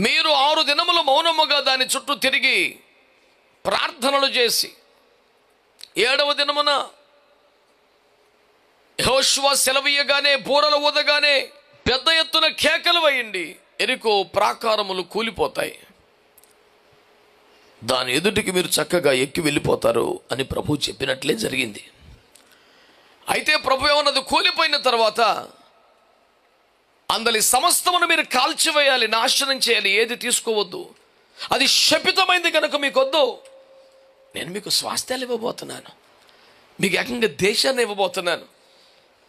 మీరు 6 దినములు మౌనముగా దాని చుట్టూ తిరిగి ప్రార్థనలు చేసి 7వ దినమున యెహోషువ సెలవీయగానే బూరలు ఊదగానే పెద్ద ఎత్తున కేకలు వేయండి, ఎరికో ప్రాకారములు కూలిపోతాయి, దాని ఎదుటికి మీరు చక్కగా ఎక్కి వెళ్ళిపోతారు అని ప్రభు చెప్పినట్లే జరిగింది. అయితే ప్రభు ఏమన్నది, కూలిపోయిన తర్వాత అందలి సమస్తమును మీరు కాల్చివేయాలి, నాశనం చేయాలి, ఏది తీసుకోవద్దు, అది శపితమైంది కనుక మీకు వద్దు. నేను మీకు స్వాస్థ్యాలు ఇవ్వబోతున్నాను, మీకు ఏకంగా దేశాన్ని ఇవ్వబోతున్నాను,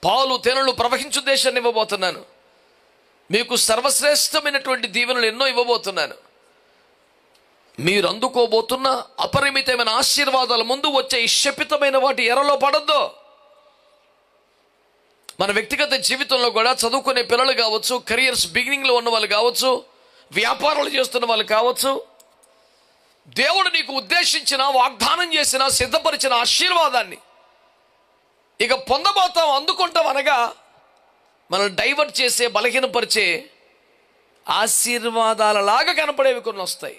పాలు తేనెలు ప్రవహించు దేశాన్ని ఇవ్వబోతున్నాను, మీకు సర్వశ్రేష్టమైనటువంటి దీవెనలు ఎన్నో ఇవ్వబోతున్నాను. మీరు అందుకోబోతున్న అపరిమితమైన ఆశీర్వాదాల ముందు వచ్చే ఈ శపితమైన వాటి ఎరలో పడద్దు. మన వ్యక్తిగత జీవితంలో కూడా చదువుకునే పిల్లలు కావచ్చు, కెరియర్స్ బిగినింగ్లో ఉన్న వాళ్ళు కావచ్చు, వ్యాపారాలు చేస్తున్న వాళ్ళు కావచ్చు, దేవుడు నీకు ఉద్దేశించిన, వాగ్దానం చేసిన, సిద్ధపరిచిన ఆశీర్వాదాన్ని ఇక పొందబోతాం, అందుకుంటాం అనగా మనం డైవర్ట్ చేసే, బలహీనపరిచే ఆశీర్వాదాలలాగా కనపడేవి కొన్ని వస్తాయి.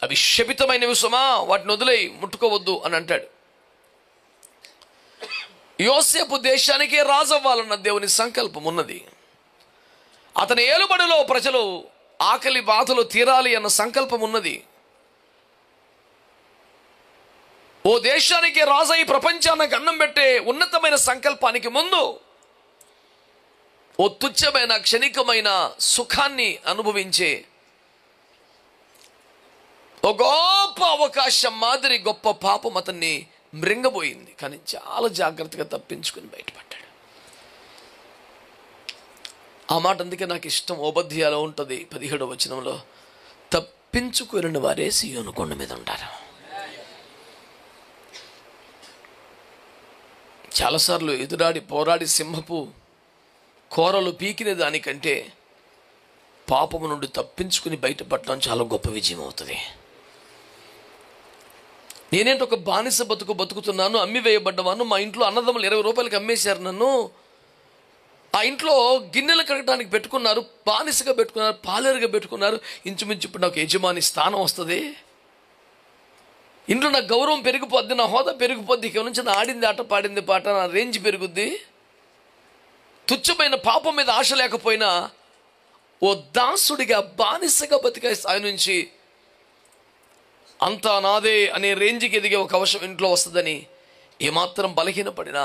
అవి శపితమైనవి సుమా, వాటిని వదిలేయి, ముట్టుకోవద్దు అని అంటాడు. యోసేపు దేశానికే రాజు అవ్వాలన్న దేవుని సంకల్పం ఉన్నది. అతని ఏలుబడిలో ప్రజలు ఆకలి బాధలు తీరాలి అన్న సంకల్పం ఉన్నది. ఓ దేశానికి రాజు అయి ప్రపంచానికి అన్నం పెట్టే ఉన్నతమైన సంకల్పానికి ముందు ఓ తుచ్చమైన క్షణికమైన సుఖాన్ని అనుభవించే ఓ గొప్ప అవకాశం మాదిరి గొప్ప పాపం అతన్ని మృంగబోయింది. కానీ చాలా జాగ్రత్తగా తప్పించుకుని బయటపడ్డాడు. ఆ మాట అందుకే నాకు ఇష్టం. ఓబద్యాలో ఉంటుంది 17వ వచనంలో, తప్పించుకుని వారే సీయోను కొండ మీద ఉంటారు. చాలాసార్లు ఎదురాడి పోరాడి సింహపు కోరలు పీకిన దానికంటే పాపము నుండి తప్పించుకుని బయటపడటం చాలా గొప్ప విజయం అవుతుంది. నేనేంటి ఒక బానిస బతుకుతున్నాను, అమ్మి వేయబడ్డవాను, మా ఇంట్లో అన్నదమ్ములు 20 రూపాయలకి అమ్మేశారు నన్ను, ఆ ఇంట్లో గిన్నెలు కడగడానికి పెట్టుకున్నారు, బానిసగా పెట్టుకున్నారు, పాలేరుగా పెట్టుకున్నారు, ఇంచుమించు ఇప్పుడు నాకు యజమాని స్థానం వస్తుంది, ఇంట్లో నా గౌరవం పెరిగిపోద్ది, నా హోదా పెరిగిపోద్ది, ఇక నుంచి నా ఆడింది ఆట పాడింది పాట, నా రేంజ్ పెరుగుద్ది. తుచ్చమైన పాపం మీద ఆశ లేకపోయినా ఓ దాసుడిగా బానిసగా బతికే స్థాయి నుంచి అంతా నాదే అనే రేంజ్కి ఎదిగే ఒక అవసరం ఇంట్లో వస్తుందని ఏమాత్రం బలహీనపడినా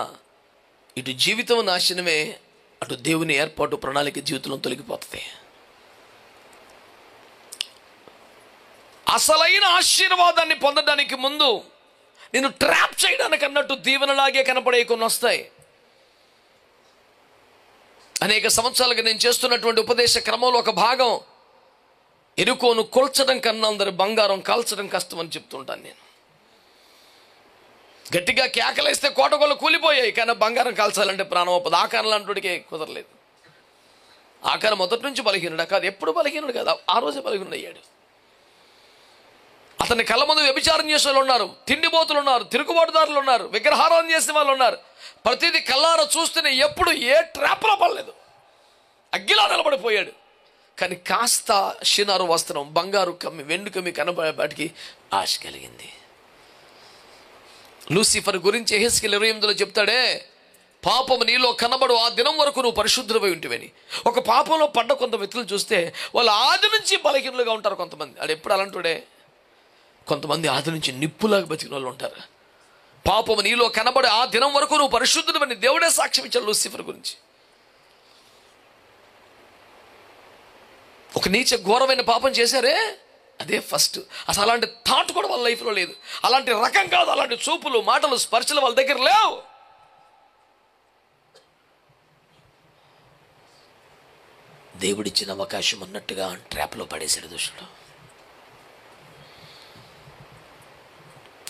ఇటు జీవితం నాశనమే, అటు దేవుని ఏర్పాటు ప్రణాళిక జీవితంలో తొలగిపోతుంది. అసలైన ఆశీర్వాదాన్ని పొందడానికి ముందు నేను ట్రాప్ చేయడానికి అన్నట్టు దీవెనలాగే కనపడే కొన్ని వస్తాయి. అనేక సంవత్సరాలుగా నేను చేస్తున్నటువంటి ఉపదేశ క్రమంలో ఒక భాగం, ఎరుకోను కొల్చడం కన్నా అందరి బంగారం కాల్చడం కష్టం అని చెప్తుంటాను. నేను గట్టిగా కేకలేస్తే కోటగోళ్ళు కూలిపోయాయి, కానీ బంగారం కాల్చాలంటే ప్రాణం ఒప్పదు. ఆకారం లాంటికే కుదరలేదు. ఆకారం మొదటి నుంచి బలహీనుడు కాదు, ఎప్పుడు బలహీనుడు కాదు, ఆ రోజే బలహీనుడు అయ్యాడు. అతని కళ్ళ ముందు వ్యభిచారం చేసే వాళ్ళు ఉన్నారు, తిండిబోతులు ఉన్నారు, తిరుగుబాటుదారులు ఉన్నారు, విగ్రహారాధన చేసే వాళ్ళు ఉన్నారు. ప్రతిదీ కళ్ళారా చూస్తేనే ఎప్పుడు ఏ ట్రాప్లో పడలేదు, అగ్గిలా నిలబడిపోయాడు. కానీ కాస్త షినారు వస్త్రం, బంగారు కమ్మి, వెండి కమ్మి కనబడేటికి ఆశ కలిగింది. లూసిఫర్ గురించి యెహెజ్కేలు 28లో చెప్తాడే, పాపము నీలో కనబడు ఆ దినం వరకు నువ్వు పరిశుద్ధుడై ఉంటివని. ఒక పాపంలో పడ్డ కొంత వ్యక్తులు చూస్తే వాళ్ళు ఆది నుంచి బలహీనులుగా ఉంటారు. కొంతమంది అది ఎప్పుడు అలాంటిడే, కొంతమంది ఆది నుంచి నిప్పులాగా బతికిన వాళ్ళు ఉంటారు. పాపము నీలో కనబడి ఆ దినం వరకు నువ్వు పరిశుద్ధుడని దేవుడే సాక్ష్యం ఇచ్చాడు లూసిఫర్ గురించి. ఒక నీచ ఘోరమైన పాపం చేశారే, అదే ఫస్ట్. అసలు అలాంటి థాట్ కూడా వాళ్ళ లైఫ్లో లేదు, అలాంటి రకం కాదు, అలాంటి చూపులు, మాటలు, స్పర్శలు వాళ్ళ దగ్గర లేవు. దేవుడిచ్చిన అవకాశం అన్నట్టుగా ట్రాప్లో పడేశాడు దుష్టుడు.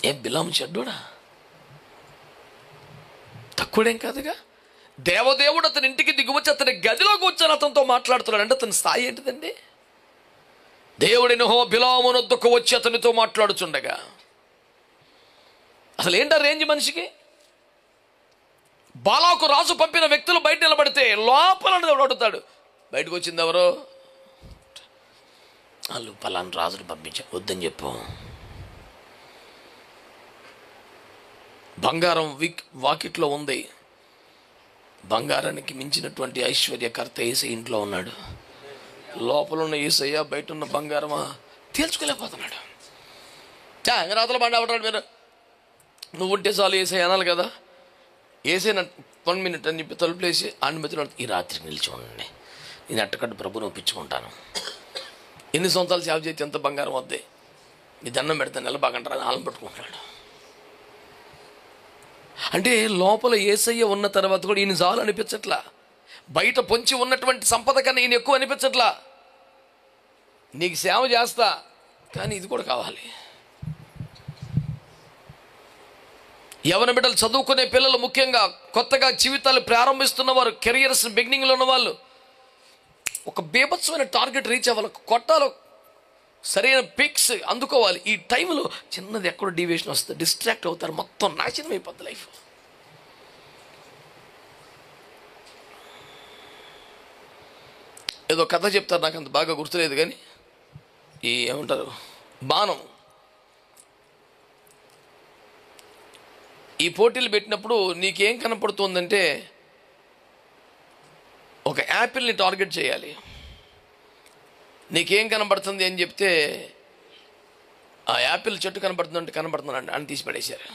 ఏం బిలాము చెడ్డోడా, తక్కువడేం కాదుగా. దేవదేవుడు అతని ఇంటికి దిగువచ్చి అతని గదిలో కూర్చొని అతనితో మాట్లాడుతున్నాడు అంటే అతని స్థాయి ఏంటిదండి? దేవుడిని బిలాము వద్దకు వచ్చి అతనితో మాట్లాడుచుండగా అసలు ఏంటా రేంజ్ మనిషికి? బాలాకు రాజు పంపిన వ్యక్తులు బయట నిలబడితే లోపల దేవుడు అడుగుతాడు, బయటకు వచ్చింది ఎవరో? వాళ్ళు పలానా రాజును పంపించారు, వద్దని చెప్పు. బంగారం వాకిట్లో ఉంది. బంగారానికి మించినటువంటి ఐశ్వర్యకర్త యేసయ్య ఇంట్లో ఉన్నాడు. లోపల ఉన్న యేసయ్య బయట ఉన్న బంగారమా తేల్చుకోలేకపోతున్నాడు. రాతలు బండి అవటాడు, మీరు నువ్వు ఉంటే చాలు యేసయ్య అనాలి కదా. యేసయ్య 1 minute అని చెప్పి తలుపులేసి ఆనుమతిలో ఈ రాత్రికి నిలిచి ఉండండి, నేను అట్టకట్టు ప్రభుని ఒప్పించుకుంటాను. ఎన్ని సంవత్సరాలు సేవ చేతి ఎంత బంగారం వద్దే, నీ దండం పెడతాను నిలబాగంటారు ఆలం పట్టుకుంటున్నాడు. అంటే లోపల యేసయ్య ఉన్న తర్వాత కూడా ఈయన చాలు అనిపించట్లా. బయట పొంచి ఉన్నటువంటి సంపద కన్నా ఈయన ఎక్కువ అనిపించట్లా. నీకు సేవ చేస్తా, కానీ ఇది కూడా కావాలి. యవన బిడ్డలు, చదువుకునే పిల్లలు, ముఖ్యంగా కొత్తగా జీవితాలు ప్రారంభిస్తున్న వారు, కెరియర్స్ బిగినింగ్లో ఉన్న వాళ్ళు ఒక బీభత్సమైన టార్గెట్ రీచ్ అవ్వాలి, కొట్టాలి, సరైన పిక్స్ అందుకోవాలి. ఈ టైంలో చిన్నది ఎక్కడో డీవియేషన్ వస్తుంది, డిస్ట్రాక్ట్ అవుతారు, మొత్తం నాశనం అయిపోద్ది లైఫ్. ఏదో కథ చెప్తారు, నాకు అంత బాగా గుర్తులేదు, కానీ ఈ ఏమంటారు బాణం, ఈ పోటీలు పెట్టినప్పుడు నీకేం కనపడుతుందంటే ఒక యాపిల్ని టార్గెట్ చేయాలి. నీకేం కనబడుతుంది అని చెప్తే ఆ యాపిల్ చెట్టు కనబడుతుందంటే కనబడుతున్నాడు అని తీసి పడేశారు.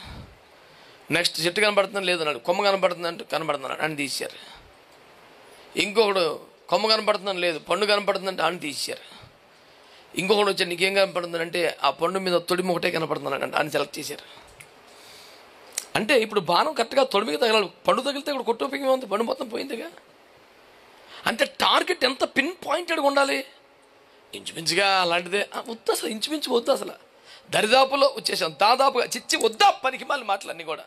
నెక్స్ట్ చెట్టు కనబడుతుందని లేదన్నాడు, కొమ్మ కనబడుతుందంటే కనబడుతున్నాడు అని తీశారు. ఇంకొకడు కొమ్మ కనబడుతుందని లేదు, పండు కనబడుతుందంటే అని తీశారు. ఇంకొకటి వచ్చి నీకేం కనపడుతుందంటే ఆ పండు మీద తొడిమి ఒకటే కనపడుతున్నాడు అని సెలెక్ట్ చేశారు. అంటే ఇప్పుడు బాణం కరెక్ట్గా తొడిమికి తగలాలి, పండు తగిలితే ఇప్పుడు కొట్టుపికి ఉంది, పండు మొత్తం పోయిందిగా. అంటే టార్గెట్ ఎంత పిన్ పాయింటెడ్గా ఉండాలి, ఇంచుమించుగా అలాంటిదే వద్దు, అసలు ఇంచుమించు వద్దు, అసలు దరిదాపులో వచ్చేసాం, దాదాపుగా చిచ్చి వద్దా పనికి మళ్ళీ మాటలన్నీ కూడా.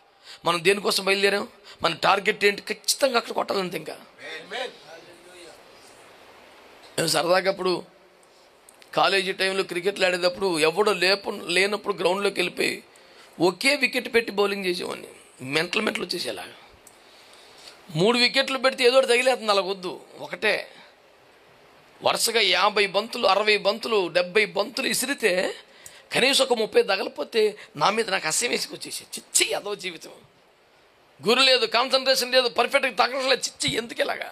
మనం దేనికోసం బయలుదేరాం, మన టార్గెట్ ఏంటి, ఖచ్చితంగా అక్కడ కొట్టాలంతే. ఇంకా మేము సరదాగా అప్పుడు కాలేజీ టైంలో క్రికెట్లు ఆడేటప్పుడు ఎవడో లేనప్పుడు గ్రౌండ్లోకి వెళ్ళిపోయి ఒకే వికెట్ పెట్టి బౌలింగ్ చేసేవాడిని. మెంటలు వచ్చేసేలాగా 3 వికెట్లు పెడితే ఏదో తగిలేస్తుంది, అలా వద్దు, ఒకటే వరుసగా 50 బంతులు 60 బంతులు 70 బంతులు ఇసిరితే కనీసం ఒక 30 తగలిపోతే నా మీద నాకు అసహ్యం వేసుకొచ్చేసి, చిచ్చి అదో జీవితం, గురి లేదు, కాన్సన్ట్రేషన్ లేదు, పర్ఫెక్ట్గా తగలలేదు, చిచ్చి ఎందుకు ఇలాగా.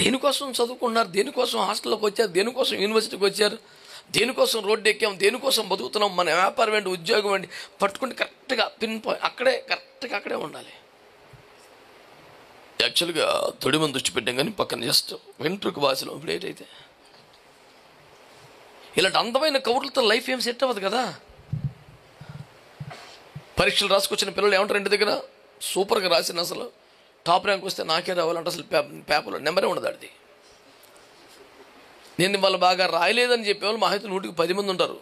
దేనికోసం చదువుకున్నారు, దేనికోసం హాస్టల్లోకి వచ్చారు, దేనికోసం యూనివర్సిటీకి వచ్చారు, దేనికోసం రోడ్డు ఎక్కాం, దేనికోసం బతుకుతున్నాం, మన వ్యాపారం ఏంటి, ఉద్యోగం ఏంటి పట్టుకుంటే కరెక్ట్గా పిన్ పాయింట్ అక్కడే కరెక్ట్గా అక్కడే ఉండాలి. యాక్చువల్గా తొడి మంది దృష్టి పెట్టాం, కానీ పక్కన జస్ట్ వెంట్రుకు భాషలో ఇప్పుడు ఏంటైతే ఇలాంటి అందమైన కౌరులతో లైఫ్ ఏం సెట్ అవ్వదు కదా. పరీక్షలు రాసుకొచ్చిన పిల్లలు ఏమంటారు, ఇంటి దగ్గర సూపర్గా రాసిన అసలు టాప్ ర్యాంక్ వస్తే నాకే రావాలంటే అసలు పేపర్లో నెంబరే ఉండదు. అది నేను వాళ్ళు బాగా రాయలేదని చెప్పేవాళ్ళు మా అయితే 100కి 10 మంది ఉంటారు.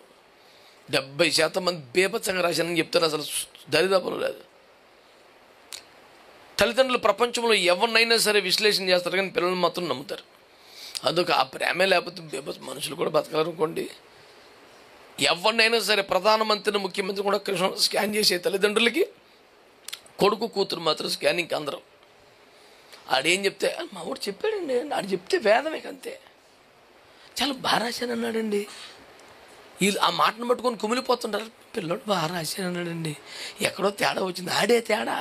70% మంది బేపత్సంగా రాశానని చెప్తారు, అసలు దరిదాపులు లేదు. తల్లిదండ్రులు ప్రపంచంలో ఎవరినైనా సరే విశ్లేషణ చేస్తారు, కానీ పిల్లలు మాత్రం నమ్ముతారు. అదొక ఆ ప్రేమే లేకపోతే బేపత్స మనుషులు కూడా బతకలనుకోండి. ఎవరినైనా సరే ప్రధానమంత్రిని ముఖ్యమంత్రి కూడా స్కాన్ చేసే తల్లిదండ్రులకి కొడుకు కూతురు మాత్రం స్కానింగ్కి అందరం. ఆడేం చెప్తే మా ఊరు చెప్పాడండి, ఆడు చెప్తే వేదమే, అంతే, చాలా బాగా రాశానన్నాడండి. వీళ్ళు ఆ మాటను పట్టుకొని కుమిలిపోతుంటారు, పిల్లడు బాగా రాశానన్నాడండి, ఎక్కడో తేడా వచ్చింది, ఆడే తేడా,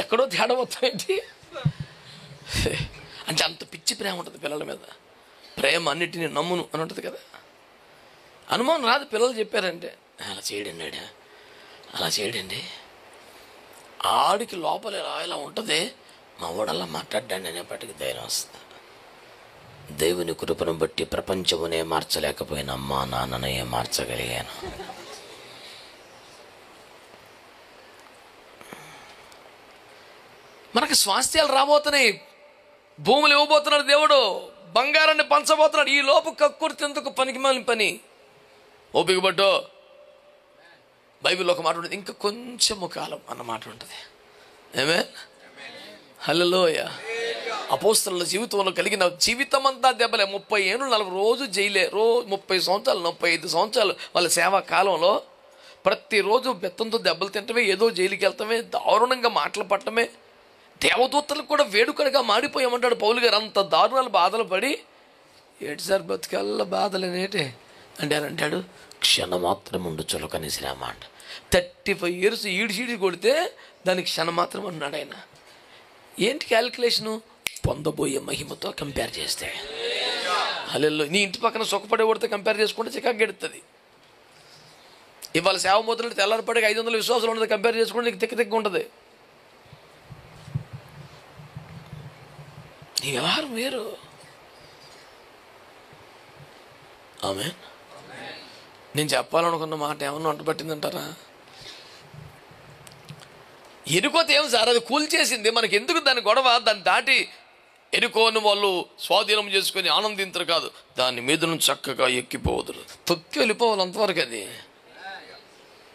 ఎక్కడో తేడా వస్తాయండి. అంటే అంత పిచ్చి ప్రేమ ఉంటుంది పిల్లల మీద. ప్రేమ అన్నిటినీ నమ్మును అని ఉంటుంది కదా. అనుమానం రాదు, పిల్లలు చెప్పారంటే అలా చేయడండి, అలా చేయడండి, ఆడికి లోపల ఇలా ఉంటుంది, మా వాడల్లా మాట్లాడ్డాండి అనేప్పటికీ ధైర్యం వస్తుంది. దేవుని కృపను బట్టి ప్రపంచమునే మార్చలేకపోయినా మా నాన్ననే మార్చగలిగాను. మనకు స్వాస్థ్యాలు రాబోతున్నాయి, భూములు ఇవ్వబోతున్నాడు దేవుడు, బంగారాన్ని పంచబోతున్నాడు. ఈ లోపు కక్కుర్తి ఎందుకు, పనికిమాలిన పని, ఓపిక పట్టు. బైబిల్లో ఒక మాట ఉంటుంది, ఇంకా కొంచెము కాలం అన్న మాట ఉంటుంది. ఏమే హల్లెలూయా. అపోస్తలుల జీవితంలో కలిగిన జీవితం అంతా దెబ్బలే. 30 ఏళ్ళు 40 రోజు జైలే, 30 సంవత్సరాలు 35 సంవత్సరాలు వాళ్ళ సేవా కాలంలో ప్రతిరోజు బెత్తంతో దెబ్బలు తింటమే, ఏదో జైలుకి వెళ్తామే, దారుణంగా మాటలు పట్టమే, దేవదూతలకు కూడా వేడుకలుగా మాడిపోయామంటాడు పౌలు గారు. అంత దారుణాలు బాధలు పడి, ఏటి సార్ బతికల్లా బాధలేనేటే అంటాడు, క్షణమాత్రం ఉండు చులకని శ్రమ అంట. 35 years ఈడిచీడి కొడితే దానికి క్షణమాత్రం అన్నాడు ఆయన. ఏంటి క్యాలిక్యులేషను? పొందబోయే మహిమతో కంపేర్ చేస్తే. హల్లెలూయా. నీ ఇంటి పక్కన సుఖపడేవాడితో కంపేర్ చేసుకుంటే చికాకు గెడుతుంది. ఇవాళ సేవ మొదలు తెల్లారిపడికి 500 విశ్వాసాలు ఉన్నది కంపేర్ చేసుకుంటే నీకు తిక్క ఉంటుంది. నీ వ్యవహారం వేరు. ఆమె నేను చెప్పాలనుకున్న మాట ఏమన్నా వంట పట్టిందంటారా? ఎరుకోతే ఏం సార్, అది కూల్చేసింది, మనకి ఎందుకు దాని గొడవ? దాన్ని దాటి ఎరుకోని వాళ్ళు స్వాధీనం చేసుకొని ఆనందించరు కాదు, దాని మీద నుంచి చక్కగా ఎక్కిపోవద్దు, తొక్కి వెళ్ళిపోవాలి అంతవరకు. అది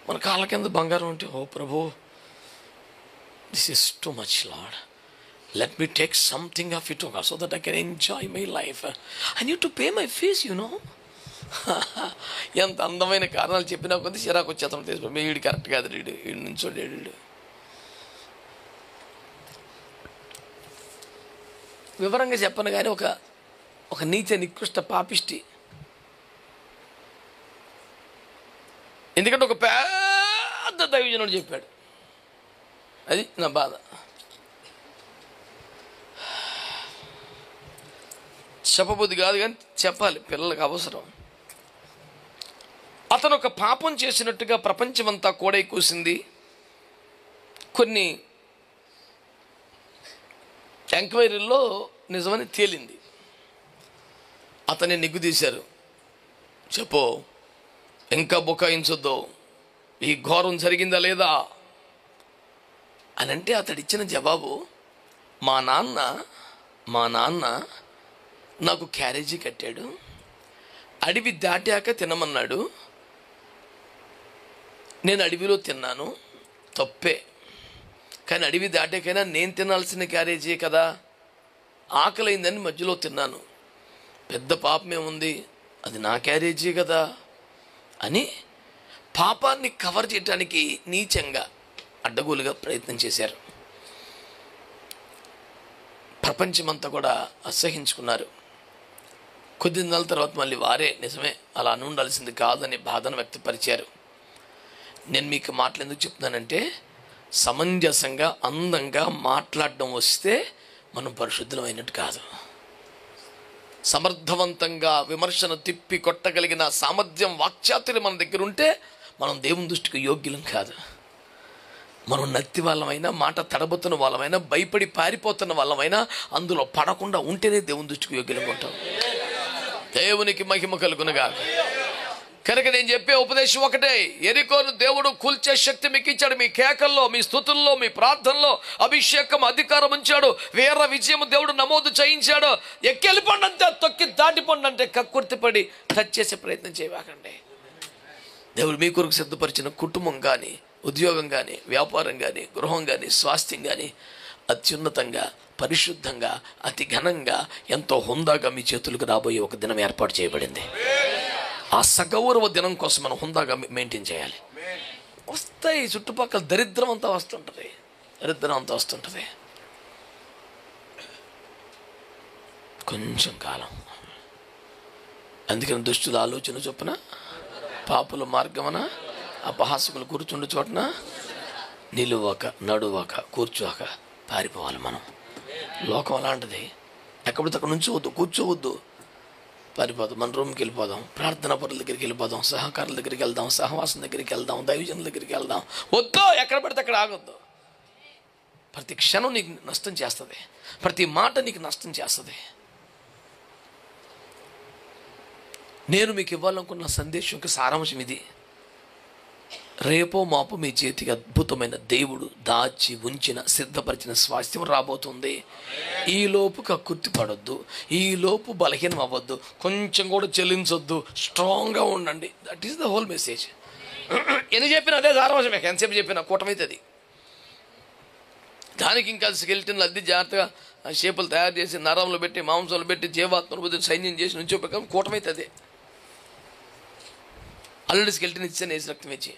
మన కాళ్ళ కింద బంగారం ఉంటే, ఓ ప్రభు, this is too much lord, let me take something of it so that I can enjoy my life. I need to pay my fees, you know. ఎంత అందమైన కారణాలు చెప్పినా కొద్ది చిరాకు వచ్చేస్తాం. తీసుకో, వీడు కరెక్ట్ కాదు, వీడు నుంచోడు. వివరంగా చెప్పను కానీ ఒక నీచ నికృష్ట పాపిష్టి. ఎందుకంటే ఒక పెద్ద దైవజనుడు చెప్పాడు. అది నా బాధ. చెప్పబుద్ధి కాదు కానీ చెప్పాలి, పిల్లలకు అవసరం. అతను ఒక పాపం చేసినట్టుగా ప్రపంచమంతా కోడై కూసింది. కొన్ని ఎంక్వైరీల్లో నిజమని తేలింది. అతన్ని నిగ్గుదీశారు. చెప్పు, ఇంకా బుకాయించొద్దు, ఈ ఘోరం జరిగిందా లేదా అని అంటే అతడు ఇచ్చిన జవాబు, మా నాన్న నాకు క్యారేజీ కట్టాడు, అడవి దాటాక తినమన్నాడు, నేను అడవిలో తిన్నాను, తప్పే. కానీ అడవి దాటాకైనా నేను తినాల్సిన క్యారేజీ కదా, ఆకలైందని మధ్యలో తిన్నాను, పెద్ద పాపమేముంది, అది నా క్యారేజీ కదా అని పాపాన్ని కవర్ చేయడానికి నీచంగా అడ్డగోలుగా ప్రయత్నం చేశారు. ప్రపంచమంతా కూడా అసహించుకున్నారు. కొద్ది నెలల తర్వాత మళ్ళీ వారే నిజమే అలా అని ఉండాల్సింది కాదని బాధను వ్యక్తపరిచారు. నేను మీకు మాటలు ఎందుకు చెప్తున్నానంటే, సమంజసంగా అందంగా మాట్లాడడం వస్తే మనం పరిశుద్ధం అయినట్టు కాదు. సమర్థవంతంగా విమర్శను తిప్పి కొట్టగలిగిన సామర్థ్యం, వాక్చాతుర్యం మన దగ్గర ఉంటే మనం దేవుని దృష్టికి యోగ్యులం కాదు. మనం నత్తి వాళ్ళమైనా, మాట తడబుతున్న వాళ్ళమైనా, భయపడి పారిపోతున్న వాళ్ళమైనా అందులో పడకుండా ఉంటేనే దేవుని దృష్టికి యోగ్యులంగా ఉంటాం. దేవునికి మహిమ కలుగునుగా. కనుక నేను చెప్పే ఉపదేశం ఒకటే, యెరికోను దేవుడు కూల్చే శక్తి మీకు ఇచ్చాడు. మీ కేకల్లో, మీ స్తుతుల్లో, మీ ప్రార్థనలో అభిషేకం, అధికారం ఉంచాడు. వీర విజయం దేవుడు నమోదు చేయించాడు. ఎక్కెళ్ళిపోండి అంతే, తొక్కి దాటిపోండి అంటే కక్కుర్తిపడి టచ్ చేసే ప్రయత్నం చేయకండి. దేవుడు మీ కొరకు సిద్ధపరిచిన కుటుంబం కానీ, ఉద్యోగం కానీ, వ్యాపారం కానీ, గృహం కానీ, స్వాస్థ్యం కానీ అత్యున్నతంగా, పరిశుద్ధంగా, అతి ఘనంగా, ఎంతో హుందాగా మీ చేతులకు రాబోయే ఒక దినం ఏర్పాటు చేయబడింది. ఆ సగౌరవ దినం కోసం మనం హుందాగా మెయింటైన్ చేయాలి. వస్తాయి చుట్టుపక్కల దరిద్రం అంతా వస్తుంటుంది. కొంచెం కాలం. అందుకని దుష్టుల ఆలోచన చొప్పున, పాపుల మార్గమన, అపహాసకులు కూర్చుండు చోటన నిలువక, నడువక, కూర్చోక పారిపోవాలి. మనం లోకం అలాంటిది. ఎక్కడితో అక్కడ నుంచోవద్దు, కూర్చోవద్దు, పారిపోదాం. మన రూమ్కి వెళ్ళిపోదాం, ప్రార్థనా పరుల దగ్గరికి వెళ్ళిపోదాం, సహకారుల దగ్గరికి వెళ్దాం, సహవాసం దగ్గరికి వెళ్దాం, దైవజనుల దగ్గరికి వెళ్దాం. వద్దు, ఎక్కడ పడితే అక్కడ ఆగొద్దు. ప్రతి క్షణం నీకు నష్టం చేస్తుంది, ప్రతి మాట నీకు నష్టం చేస్తుంది. నేను మీకు ఇవ్వాలనుకున్న సందేశం యొక్క సారాంశం ఇది. రేపో మాపో మీ చేతికి అద్భుతమైన దేవుడు దాచి ఉంచిన, సిద్ధపరిచిన స్వాస్థ్యం రాబోతుంది. ఈలోపు కక్కుర్తి పడొద్దు, ఈలోపు బలహీనం అవ్వద్దు, కొంచెం కూడా చెల్లించొద్దు, స్ట్రాంగ్గా ఉండండి. That is the whole message. ఎన్ని చెప్పినా అదే సారాంశమే. ఎంతసేపు చెప్పినా కూటమైతే అది. దానికి ఇంకా స్కెల్టన్లు అద్దె జాగ్రత్తగా షేపులు తయారు చేసి, నరంలో పెట్టి, మాంసంలో పెట్టి, జీవాత్మను బుద్ధి సైన్యం చేసి నుంచో ప్రకారం కూటమైతే అదే. అల్లుడి స్కెల్టన్ ఇచ్చాను, వేసి రక్తం ఇచ్చి.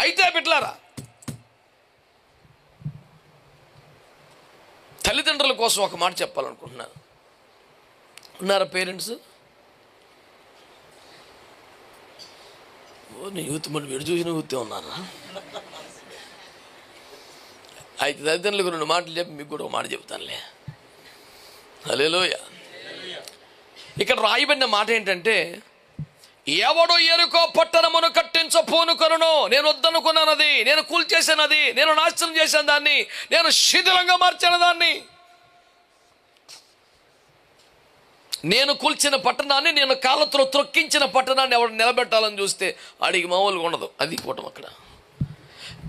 అయితే బిడ్డలారా, తల్లిదండ్రుల కోసం ఒక మాట చెప్పాలనుకుంటున్నాను. ఉన్నారా పేరెంట్స్? నీ యూత్ మనం ఎడు చూసిన యూతే ఉన్నారా? అయితే తల్లిదండ్రులకు 2 మాటలు చెప్పి మీకు కూడా ఒక మాట చెప్తానులే. హల్లెలూయా. ఇక్కడ రాయబడిన మాట ఏంటంటే, ఎవడు ఎరుకో పట్టణమును కట్టించపోనుకొనునో, నేను వద్దనుకున్నానది, నేను కూల్చేసానది, నేను నాశనం చేశాను దాన్ని, నేను శిథిలంగా మార్చాను దాన్ని. నేను కూల్చిన పట్టణాన్ని, నేను కాళ్ళతో త్రొక్కించిన పట్టణాన్ని ఎవడు నిలబెట్టాలని చూస్తే ఆడికి మామూలుగా ఉండదు. అది పోవటం. అక్కడ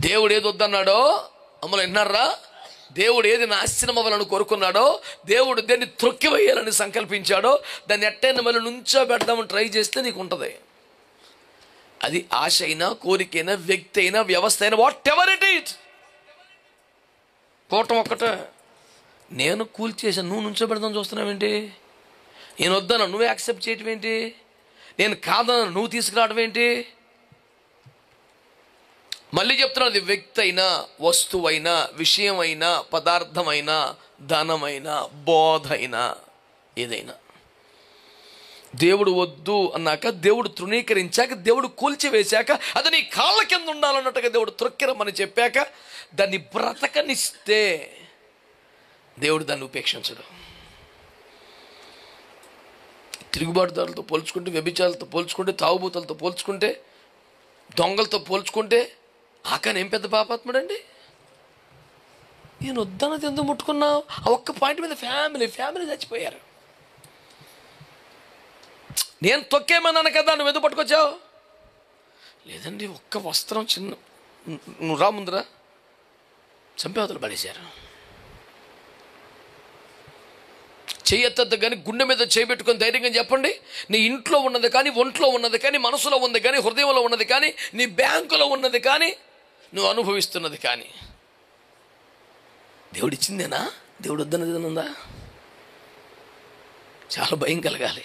దేవుడు ఏది వద్దన్నాడో అమ్మలు విన్నారా? దేవుడు ఏది నాశనం అవ్వాలని కోరుకున్నాడో, దేవుడు దేన్ని త్రొక్కివేయాలని సంకల్పించాడో, దాన్ని ఎట్టైనా మళ్ళీ నుంచోబెడదామని ట్రై చేస్తే నీకు ఉంటుంది. అది ఆశ అయినా, కోరికైనా, వ్యక్తి అయినా, వ్యవస్థ అయినా, వాట్ ఎవర్ ఇట్ ఈజ్, పోవటం ఒక్కటే. నేను కూల్చేసాను, నువ్వు నుంచోబెడదాం చూస్తున్నావేంటి? నేను వద్దను, నువ్వే యాక్సెప్ట్ చేయటం ఏంటి? నేను కాదను, నువ్వు తీసుకురావడం ఏంటి? మళ్ళీ చెప్తున్నాను, అది వ్యక్తి అయినా, వస్తువైనా, విషయమైనా, పదార్థమైనా, ధనమైనా, బోధ అయినా, ఏదైనా. దేవుడు వద్దు అన్నాక, దేవుడు తృణీకరించాక, దేవుడు కూల్చివేశాక, అది నీ కాళ్ళ కింద ఉండాలన్నట్టుగా దేవుడు త్రొక్కిరమని చెప్పాక, దాన్ని బ్రతకనిస్తే దేవుడు దాన్ని ఉపేక్షించడు. తిరుగుబాటుదారులతో పోల్చుకుంటే, వ్యభిచారులతో పోల్చుకుంటే, తాగుబోతులతో పోల్చుకుంటే, దొంగలతో పోల్చుకుంటే ఆకాన్ ఏం పెద్ద పాపాత్ముడండి? నేను వద్దన్నది ఎందుకు ముట్టుకున్నావు? ఆ ఒక్క పాయింట్ మీద ఫ్యామిలీ చచ్చిపోయారు. నేను తొక్కేమన్నాను కదా, నువ్వు ఎందుకు పట్టుకొచ్చావు? లేదండి, ఒక్క వస్త్రం చిన్న, నువ్వు రా ముందురా, చంపేవతలు పడేశారు. చెయ్యెత్తద్దు కానీ గుండె మీద చేయబెట్టుకొని ధైర్యంగా చెప్పండి, నీ ఇంట్లో ఉన్నది కానీ, ఒంట్లో ఉన్నది కానీ, మనసులో ఉన్నది కానీ, హృదయంలో ఉన్నది కానీ, నీ బ్యాంకులో ఉన్నది కానీ, నువ్వు అనుభవిస్తున్నది కానీ దేవుడు ఇచ్చిందేనా? దేవుడు వద్దన్నది ఉందా? చాలా భయం కలగాలి,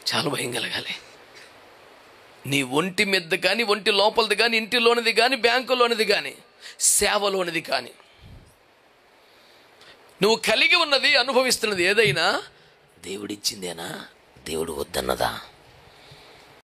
చాలా భయం కలగాలి. నీ ఒంటి మీద కానీ, ఒంటి లోపలిది కానీ, ఇంటిలోనిది కానీ, బ్యాంకులోనిది కానీ, సేవలోనిది కానీ, నువ్వు కలిగి ఉన్నది, అనుభవిస్తున్నది ఏదైనా దేవుడిచ్చిందేనా? దేవుడు వద్దన్నదా?